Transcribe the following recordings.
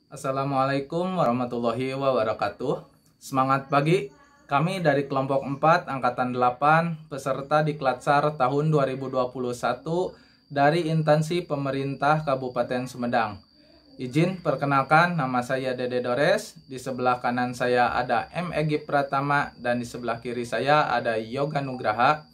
Assalamualaikum warahmatullahi wabarakatuh. Semangat pagi. Kami dari kelompok 4 angkatan 8 peserta Diklatsar tahun 2021 dari instansi pemerintah Kabupaten Sumedang. Izin perkenalkan, nama saya Dede Dores. Di sebelah kanan saya ada M. Egi Pratama dan di sebelah kiri saya ada Yoga Nugraha.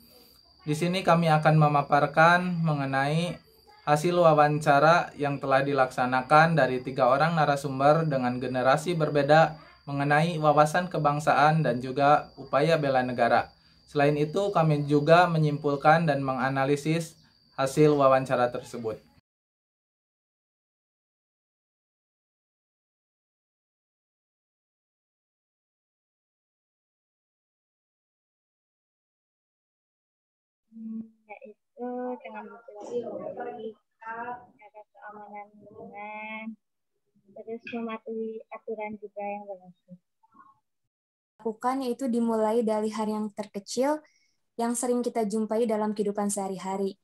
Di sini kami akan memaparkan mengenai hasil wawancara yang telah dilaksanakan dari 3 orang narasumber dengan generasi berbeda mengenai wawasan kebangsaan dan juga upaya bela negara. Selain itu, kami juga menyimpulkan dan menganalisis hasil wawancara tersebut. Yaitu dengan bersilaturahmi, ada keamanan lingkungan, terus mematuhi aturan juga yang berlaku. Lakukan yaitu dimulai dari hal yang terkecil yang sering kita jumpai dalam kehidupan sehari-hari,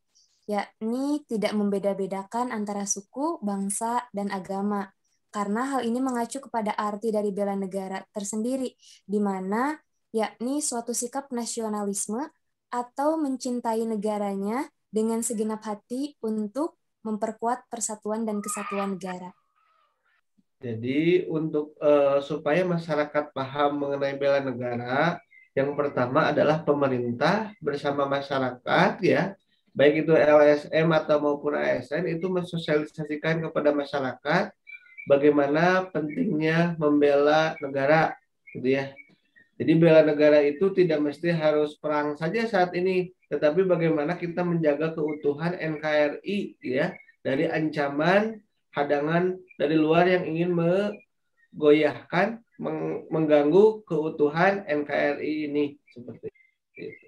yakni tidak membeda-bedakan antara suku, bangsa, dan agama. Karena hal ini mengacu kepada arti dari bela negara tersendiri, di mana yakni suatu sikap nasionalisme atau mencintai negaranya dengan segenap hati untuk memperkuat persatuan dan kesatuan negara. Jadi untuk supaya masyarakat paham mengenai bela negara, yang pertama adalah pemerintah bersama masyarakat ya, baik itu LSM atau maupun ASN itu mensosialisasikan kepada masyarakat bagaimana pentingnya membela negara gitu ya. Jadi bela negara itu tidak mesti harus perang saja saat ini, tetapi bagaimana kita menjaga keutuhan NKRI ya dari ancaman hadangan dari luar yang ingin menggoyahkan, mengganggu keutuhan NKRI ini seperti itu.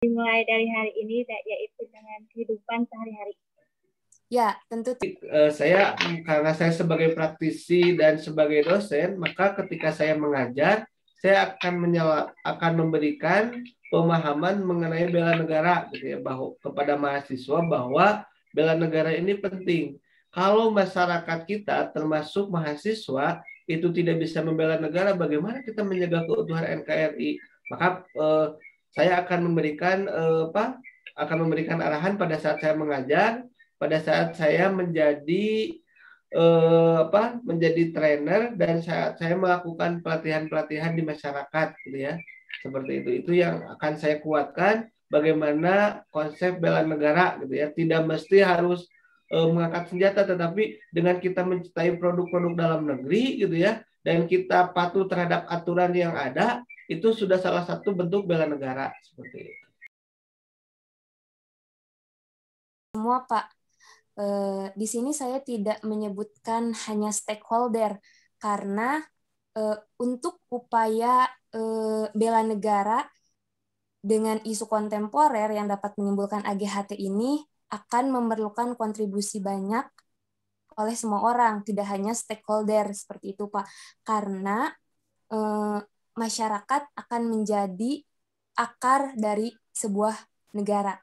Dimulai dari hari ini, yaitu dengan kehidupan sehari-hari. Ya, tentu. Saya karena saya sebagai praktisi dan sebagai dosen, maka ketika saya mengajar, saya akan memberikan pemahaman mengenai bela negara gitu ya, bahwa kepada mahasiswa bahwa bela negara ini penting. Kalau masyarakat kita termasuk mahasiswa itu tidak bisa membela negara, bagaimana kita menjaga keutuhan NKRI? Maka saya akan memberikan arahan pada saat saya mengajar, pada saat saya menjadi menjadi trainer dan saat saya melakukan pelatihan-pelatihan di masyarakat gitu ya. Seperti itu yang akan saya kuatkan bagaimana konsep bela negara gitu ya. Tidak mesti harus mengangkat senjata, tetapi dengan kita mencintai produk-produk dalam negeri gitu ya, dan kita patuh terhadap aturan yang ada, itu sudah salah satu bentuk bela negara seperti itu. Semua Pak. Di sini saya tidak menyebutkan hanya stakeholder karena untuk upaya bela negara dengan isu kontemporer yang dapat menimbulkan AGHT ini akan memerlukan kontribusi banyak oleh semua orang, tidak hanya stakeholder seperti itu Pak. Karena masyarakat akan menjadi akar dari sebuah negara.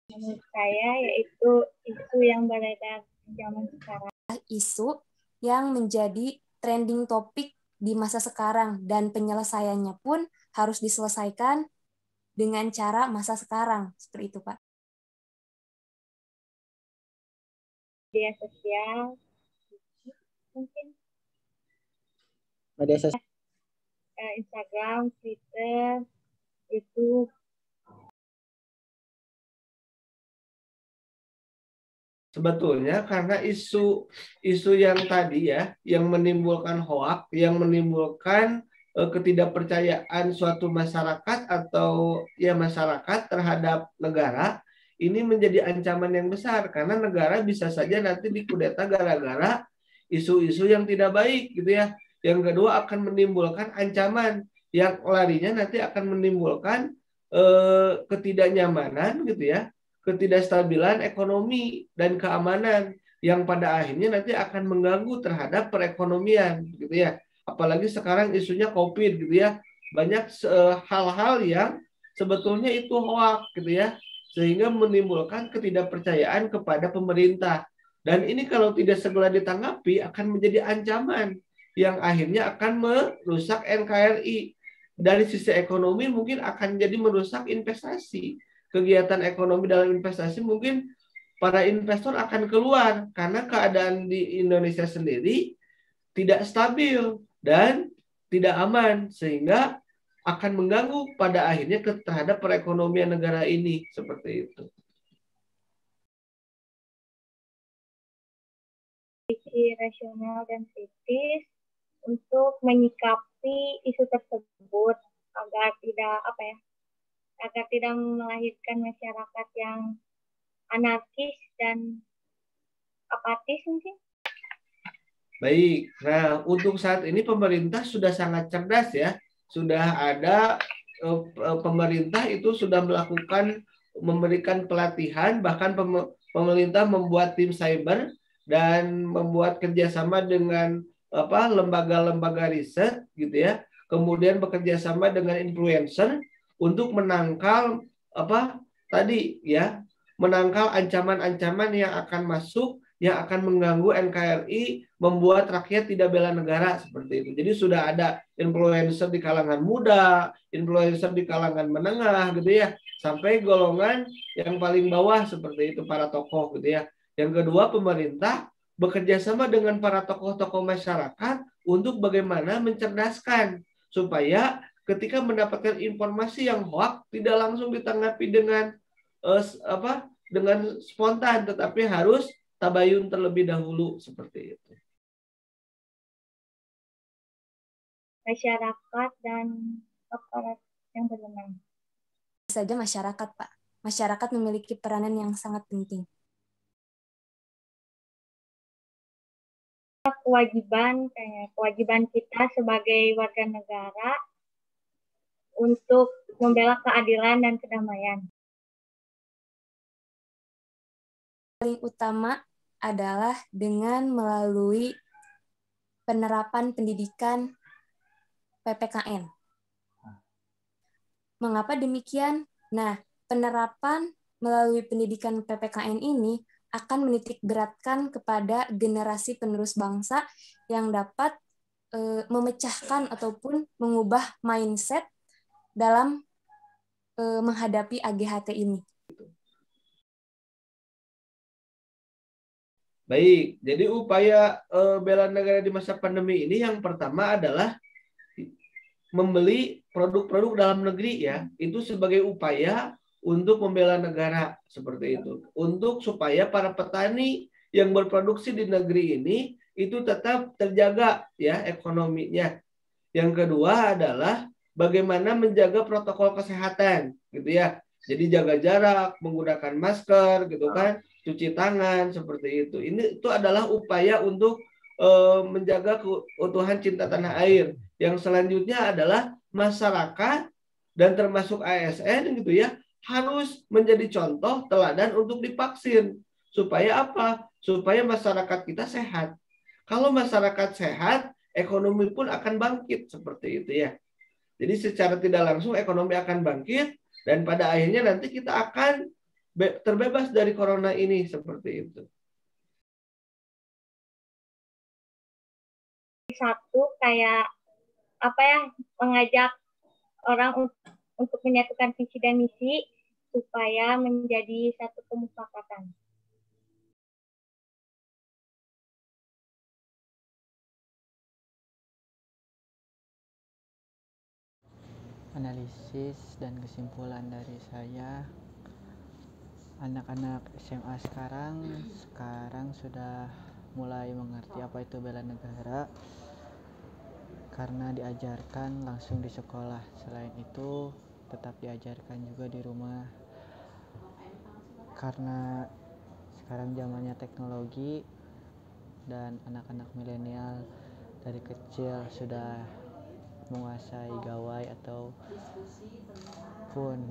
Menurut saya yaitu isu yang beredar zaman sekarang. Isu yang menjadi trending topik di masa sekarang dan penyelesaiannya pun harus diselesaikan dengan cara masa sekarang. Seperti itu, Pak. Media sosial, mungkin. Media sosial. Instagram, Twitter, YouTube. Sebetulnya karena isu yang tadi ya, yang menimbulkan hoak, yang menimbulkan ketidakpercayaan suatu masyarakat atau ya masyarakat terhadap negara, ini menjadi ancaman yang besar karena negara bisa saja nanti dikudeta gara-gara isu-isu yang tidak baik gitu ya. Yang kedua akan menimbulkan ancaman yang larinya nanti akan menimbulkan ketidaknyamanan gitu ya, ketidakstabilan ekonomi dan keamanan yang pada akhirnya nanti akan mengganggu terhadap perekonomian gitu ya. Apalagi sekarang isunya COVID gitu ya. Banyak hal-hal yang sebetulnya itu hoax gitu ya. sehingga menimbulkan ketidakpercayaan kepada pemerintah. Dan ini kalau tidak segera ditanggapi akan menjadi ancaman yang akhirnya akan merusak NKRI. Dari sisi ekonomi mungkin akan jadi merusak investasi. Kegiatan ekonomi dalam investasi mungkin para investor akan keluar karena keadaan di Indonesia sendiri tidak stabil dan tidak aman, sehingga akan mengganggu pada akhirnya terhadap perekonomian negara ini, seperti itu. Rasional dan kritis untuk menyikapi isu tersebut agar tidak melahirkan masyarakat yang anarkis dan apatis mungkin. Baik, nah untuk saat ini pemerintah sudah sangat cerdas ya, sudah ada pemerintah itu sudah memberikan pelatihan, bahkan pemerintah membuat tim cyber dan membuat kerjasama dengan lembaga-lembaga riset gitu ya, kemudian bekerja sama dengan influencer untuk menangkal menangkal ancaman-ancaman yang akan masuk, yang akan mengganggu NKRI, membuat rakyat tidak bela negara, seperti itu. Jadi sudah ada influencer di kalangan muda, influencer di kalangan menengah gitu ya, sampai golongan yang paling bawah seperti itu, para tokoh gitu ya. Yang kedua, pemerintah bekerja sama dengan para tokoh-tokoh masyarakat untuk bagaimana mencerdaskan supaya ketika mendapatkan informasi yang hoax tidak langsung ditanggapi dengan spontan, tetapi harus tabayun terlebih dahulu, seperti itu. Masyarakat dan aparat yang berwenang. Saja masyarakat, Pak. Masyarakat memiliki peranan yang sangat penting. Kewajiban kita sebagai warga negara untuk membela keadilan dan kedamaian. Paling utama adalah dengan melalui penerapan pendidikan PPKN. Mengapa demikian? Nah, penerapan melalui pendidikan PPKN ini akan menitik beratkan kepada generasi penerus bangsa yang dapat memecahkan ataupun mengubah mindset dalam menghadapi AGHT ini. Baik, jadi upaya bela negara di masa pandemi ini yang pertama adalah membeli produk-produk dalam negeri ya, itu sebagai upaya untuk membela negara, seperti itu. Untuk supaya para petani yang berproduksi di negeri ini itu tetap terjaga ya ekonominya. Yang kedua adalah bagaimana menjaga protokol kesehatan gitu ya. Jadi jaga jarak, menggunakan masker gitu kan, cuci tangan, seperti itu. Itu adalah upaya untuk menjaga keutuhan cinta tanah air. Yang selanjutnya adalah masyarakat dan termasuk ASN gitu ya, harus menjadi contoh teladan untuk divaksin. Supaya apa? Supaya masyarakat kita sehat. Kalau masyarakat sehat, ekonomi pun akan bangkit, seperti itu ya. Jadi secara tidak langsung ekonomi akan bangkit dan pada akhirnya nanti kita akan terbebas dari corona ini, seperti itu. Satu kayak mengajak orang untuk menyatukan visi dan misi supaya menjadi satu kesepakatan. Analisis dan kesimpulan dari saya, anak-anak SMA sekarang sudah mulai mengerti apa itu bela negara karena diajarkan langsung di sekolah. Selain itu tetap diajarkan juga di rumah karena sekarang zamannya teknologi dan anak-anak milenial dari kecil sudah menguasai gawai ataupun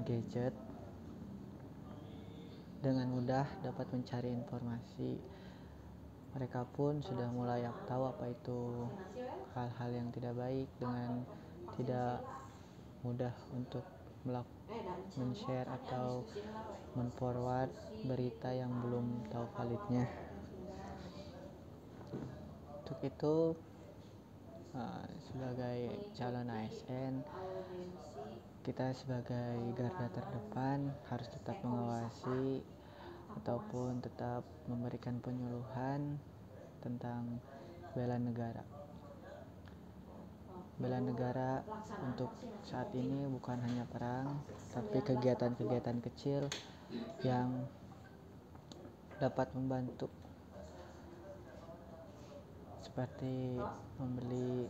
gadget, dengan mudah dapat mencari informasi. Mereka pun sudah mulai tahu apa itu hal-hal yang tidak baik dengan tidak mudah untuk men-share atau men-forward berita yang belum tahu validnya. Untuk itu sebagai calon ASN, kita sebagai garda terdepan harus tetap mengawasi ataupun tetap memberikan penyuluhan tentang bela negara. Bela negara untuk saat ini bukan hanya perang, tapi kegiatan-kegiatan kecil yang dapat membantu, seperti membeli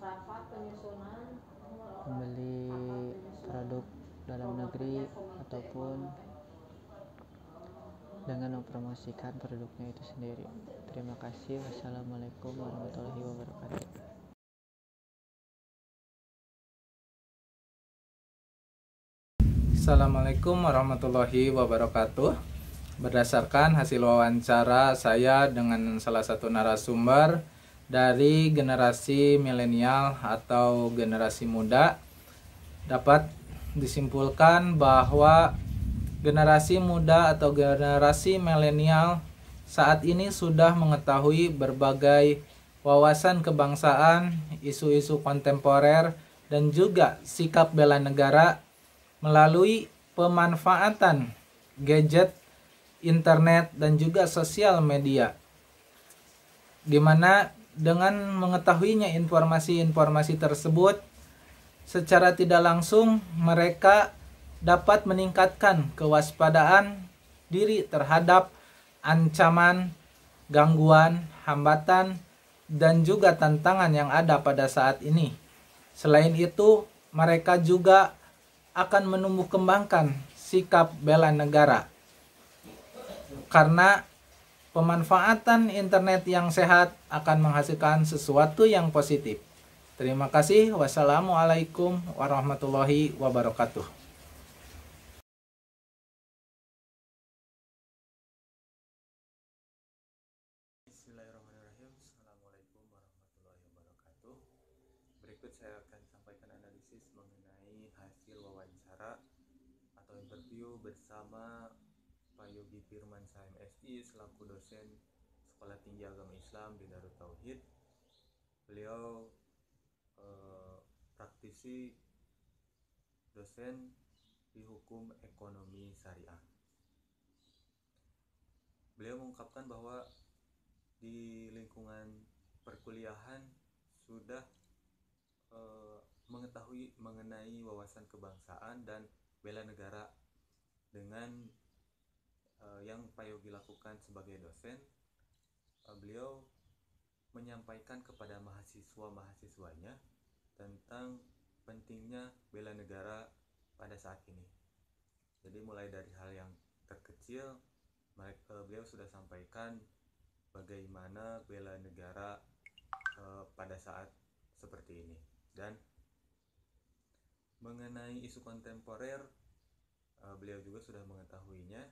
produk dalam negeri ataupun dengan mempromosikan produknya itu sendiri. Terima kasih. Wassalamualaikum warahmatullahi wabarakatuh. Assalamualaikum warahmatullahi wabarakatuh. Berdasarkan hasil wawancara saya dengan salah satu narasumber dari generasi milenial atau generasi muda, dapat disimpulkan bahwa generasi muda atau generasi milenial saat ini sudah mengetahui berbagai wawasan kebangsaan, isu-isu kontemporer, dan juga sikap bela negara melalui pemanfaatan gadget, internet, dan juga sosial media, di mana dengan mengetahuinya informasi-informasi tersebut, secara tidak langsung mereka dapat meningkatkan kewaspadaan diri terhadap ancaman, gangguan, hambatan, dan juga tantangan yang ada pada saat ini. Selain itu, mereka juga akan menumbuh kembangkan sikap bela negara, karena pemanfaatan internet yang sehat akan menghasilkan sesuatu yang positif. Terima kasih. Wassalamualaikum warahmatullahi wabarakatuh. Bismillahirrahmanirrahim. Assalamualaikum warahmatullahi wabarakatuh. Berikut saya akan sampaikan analisis mengenai hasil wawancara atau interview bersama Pak Yogi Firman MSI selaku dosen Sekolah Tinggi Agama Islam di Darut Tauhid. Beliau praktisi dosen di hukum ekonomi syariah. Beliau mengungkapkan bahwa di lingkungan perkuliahan sudah mengetahui mengenai wawasan kebangsaan dan bela negara dengan yang Pak Yogi lakukan sebagai dosen. Beliau menyampaikan kepada mahasiswa-mahasiswanya tentang pentingnya bela negara pada saat ini. Jadi mulai dari hal yang terkecil, beliau sudah sampaikan bagaimana bela negara pada saat seperti ini. Dan mengenai isu kontemporer, beliau juga sudah mengetahuinya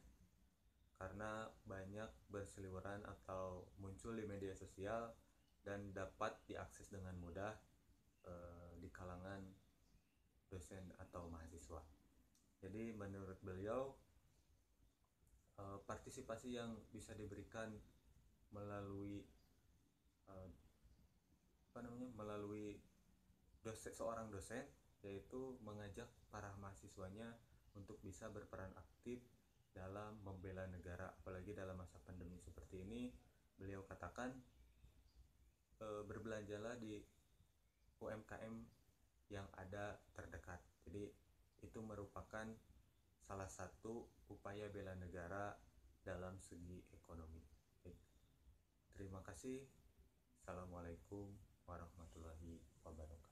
karena banyak berseliweran atau muncul di media sosial dan dapat diakses dengan mudah di kalangan dosen atau mahasiswa. Jadi menurut beliau, partisipasi yang bisa diberikan melalui seorang dosen, yaitu mengajak para mahasiswanya untuk bisa berperan aktif dalam membela negara, apalagi dalam masa pandemi seperti ini. Beliau katakan berbelanjalah di UMKM yang ada terdekat. Jadi itu merupakan salah satu upaya bela negara dalam segi ekonomi. Terima kasih. Assalamualaikum warahmatullahi wabarakatuh.